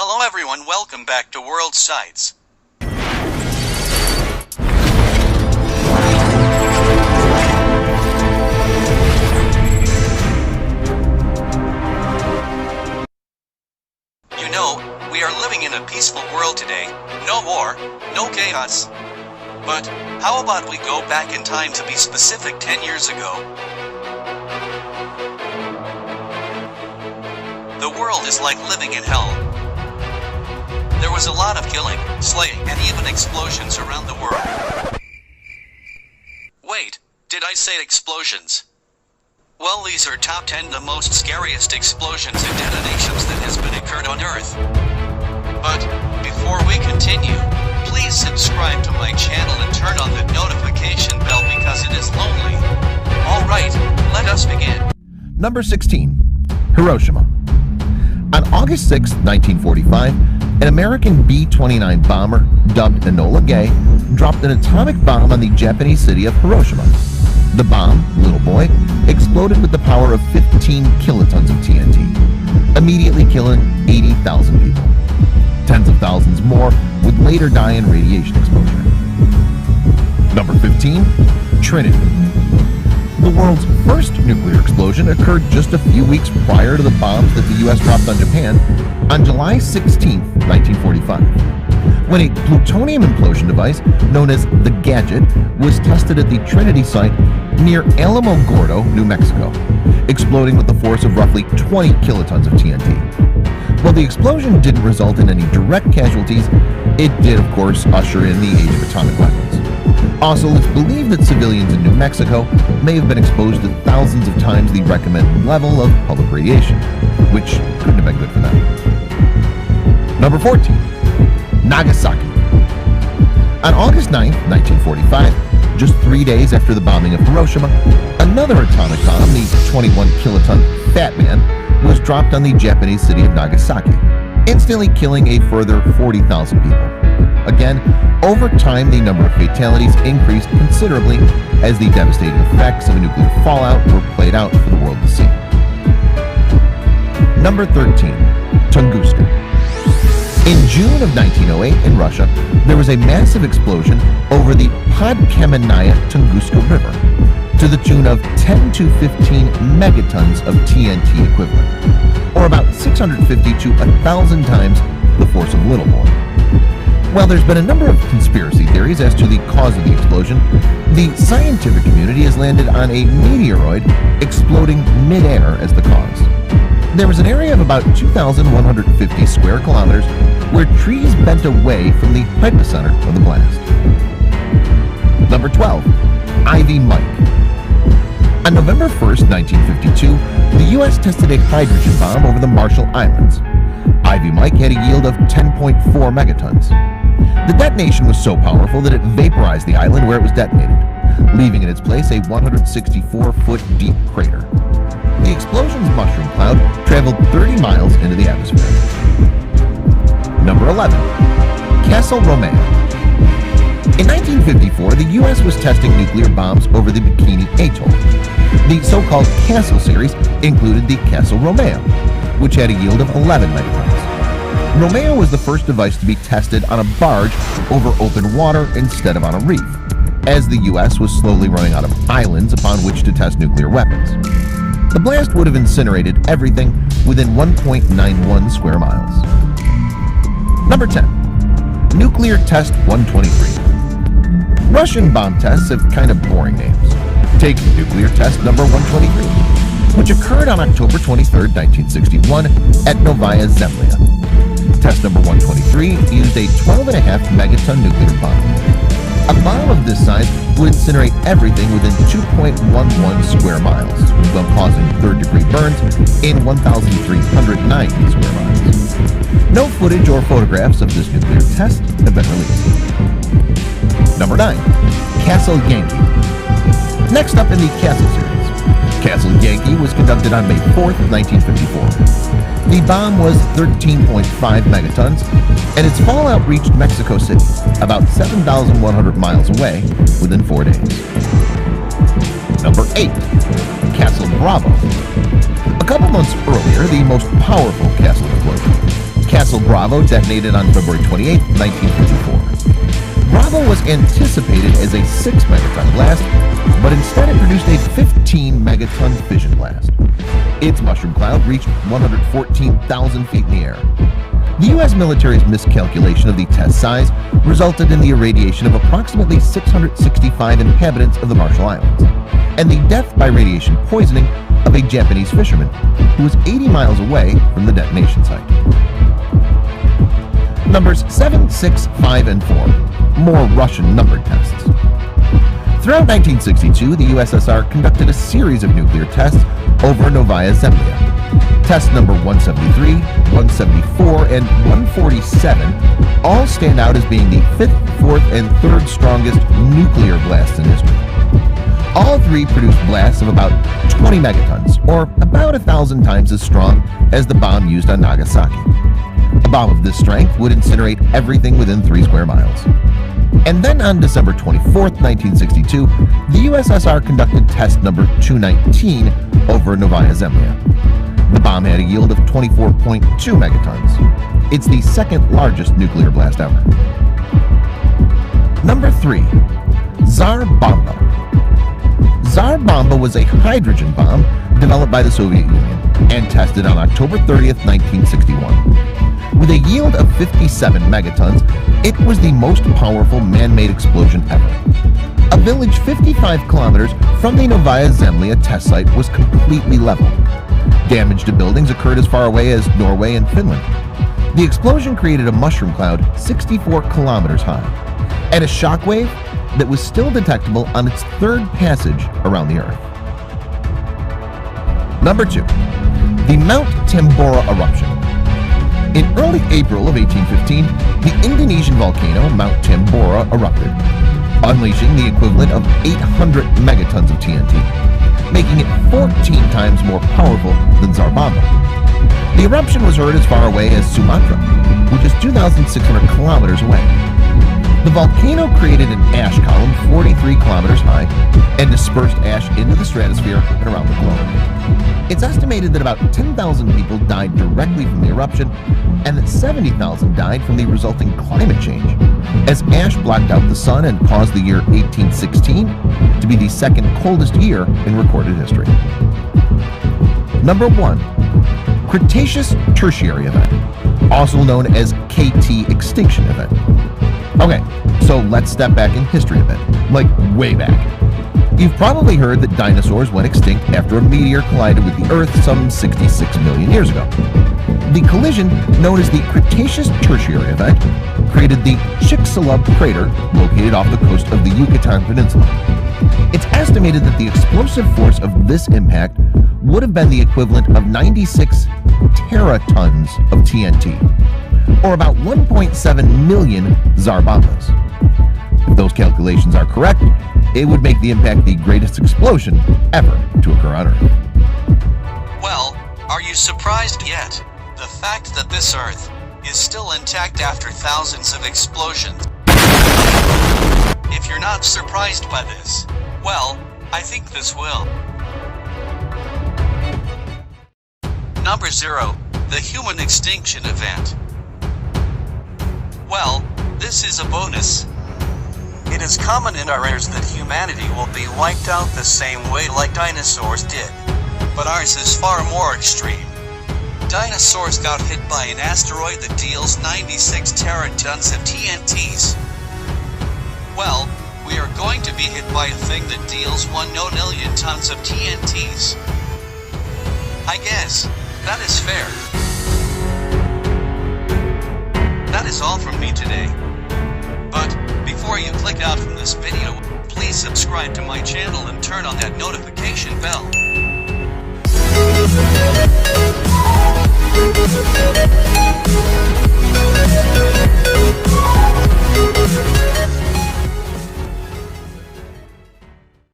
Hello everyone, welcome back to World Sights. You know, we are living in a peaceful world today. No war, no chaos. But how about we go back in time, to be specific 10 years ago? The world is like living in hell. There was a lot of killing, slaying, and even explosions around the world. Wait, did I say explosions? Well, these are top 10 the most scariest explosions and detonations that has been occurred on Earth. But before we continue, please subscribe to my channel and turn on the notification bell because it is lonely. Alright, let us begin. Number 16. Hiroshima. On August 6, 1945, an American B-29 bomber, dubbed Enola Gay, dropped an atomic bomb on the Japanese city of Hiroshima. The bomb, Little Boy, exploded with the power of 15 kilotons of TNT, immediately killing 80,000 people. Tens of thousands more would later die in radiation exposure. Number 15. Trinity. The world's first nuclear explosion occurred just a few weeks prior to the bombs that the U.S. dropped on Japan on July 16, 1945, when a plutonium implosion device known as the Gadget was tested at the Trinity site near Alamogordo, New Mexico, exploding with the force of roughly 20 kilotons of TNT. While the explosion didn't result in any direct casualties, it did, of course, usher in the age of atomic weapons. Also, it's believed that civilians in New Mexico may have been exposed to thousands of times the recommended level of public radiation, which couldn't have been good for them. Number 14. Nagasaki. On August 9, 1945, just 3 days after the bombing of Hiroshima, another atomic bomb, the 21-kiloton Fat Man, was dropped on the Japanese city of Nagasaki, instantly killing a further 40,000 people. Again, over time, the number of fatalities increased considerably as the devastating effects of a nuclear fallout were played out for the world to see. Number 13. Tunguska. In June of 1908 in Russia, there was a massive explosion over the Podkamennaya Tunguska River to the tune of 10 to 15 megatons of TNT equivalent, or about 650 to 1,000 times the force of Little Boy. While there's been a number of conspiracy theories as to the cause of the explosion, the scientific community has landed on a meteoroid exploding mid-air as the cause. There was an area of about 2,150 square kilometers where trees bent away from the hypocenter of the blast. Number 12. Ivy Mike. On November 1st, 1952, the U.S. tested a hydrogen bomb over the Marshall Islands. Ivy Mike had a yield of 10.4 megatons. The detonation was so powerful that it vaporized the island where it was detonated, leaving in its place a 164-foot deep crater. The explosion's mushroom cloud traveled 30 miles into the atmosphere. Number 11. Castle Romeo. In 1954, the U.S. was testing nuclear bombs over the Bikini Atoll. The so-called Castle series included the Castle Romeo, which had a yield of 11 megatons. Romeo was the first device to be tested on a barge over open water instead of on a reef, as the U.S. was slowly running out of islands upon which to test nuclear weapons. The blast would have incinerated everything within 1.91 square miles. Number 10. Nuclear Test 123. Russian bomb tests have kind of boring names. Take Nuclear Test number 123, which occurred on October 23, 1961 at Novaya Zemlya. Test number 123 used a 12.5 megaton nuclear bomb. A bomb of this size would incinerate everything within 2.11 square miles, while causing third-degree burns in 1,390 square miles. No footage or photographs of this nuclear test have been released. Number 9. Castle Yankee. Next up in the Castle series, Castle Yankee was conducted on May 4, 1954. The bomb was 13.5 megatons, and its fallout reached Mexico City, about 7,100 miles away, within 4 days. Number 8. Castle Bravo. A couple months earlier, the most powerful castle explosion, Castle Bravo detonated on February 28, 1954. Bravo was anticipated as a 6 megaton blast, but instead it produced a 15 megaton fission blast. Its mushroom cloud reached 114,000 feet in the air. The U.S. military's miscalculation of the test size resulted in the irradiation of approximately 665 inhabitants of the Marshall Islands, and the death by radiation poisoning of a Japanese fisherman who was 80 miles away from the detonation site. Numbers 7, 6, 5, and 4. More Russian numbered tests. Throughout 1962, the USSR conducted a series of nuclear tests over Novaya Zemlya. Test number 173, 174, and 147 all stand out as being the 5th, 4th, and 3rd strongest nuclear blasts in history. All three produced blasts of about 20 megatons, or about 1,000 times as strong as the bomb used on Nagasaki. A bomb of this strength would incinerate everything within 3 square miles. And then on December 24, 1962, the USSR conducted test number 219 over Novaya Zemlya. The bomb had a yield of 24.2 megatons. It's the second largest nuclear blast ever. Number 3. Tsar Bomba. Tsar Bomba was a hydrogen bomb developed by the Soviet Union and tested on October 30th, 1961. With a yield of 57 megatons, it was the most powerful man-made explosion ever. A village 55 kilometers from the Novaya Zemlya test site was completely leveled. Damage to buildings occurred as far away as Norway and Finland. The explosion created a mushroom cloud 64 kilometers high and a shockwave that was still detectable on its 3rd passage around the Earth. Number 2. The Mount Tambora eruption. In early April of 1815, the Indonesian volcano Mount Tambora erupted, unleashing the equivalent of 800 megatons of TNT, making it 14 times more powerful than Tsar Bomba. The eruption was heard as far away as Sumatra, which is 2,600 kilometers away. The volcano created an ash column 43 kilometers high and dispersed ash into the stratosphere and around the globe. It's estimated that about 10,000 people died directly from the eruption and that 70,000 died from the resulting climate change, as ash blocked out the sun and caused the year 1816 to be the second coldest year in recorded history. Number 1. Cretaceous Tertiary Event, also known as KT Extinction Event. Okay, so let's step back in history a bit, like way back. You've probably heard that dinosaurs went extinct after a meteor collided with the Earth some 66 million years ago. The collision, known as the Cretaceous Tertiary Event, created the Chicxulub crater located off the coast of the Yucatan Peninsula. It's estimated that the explosive force of this impact would have been the equivalent of 96 teratons of TNT, or about 1.7 million Tsar Bombas. If those calculations are correct, it would make the impact the greatest explosion ever to occur on Earth. Well, are you surprised yet? The fact that this Earth is still intact after thousands of explosions. If you're not surprised by this, well, I think this will. Number 0. The Human Extinction Event. Well, this is a bonus. It is common in our eras that humanity will be wiped out the same way like dinosaurs did. But ours is far more extreme. Dinosaurs got hit by an asteroid that deals 96 teratons of TNTs. Well, we are going to be hit by a thing that deals 1 million tons of TNTs. I guess that is fair. That is all from me today. But before you click out from this video, please subscribe to my channel and turn on that notification bell.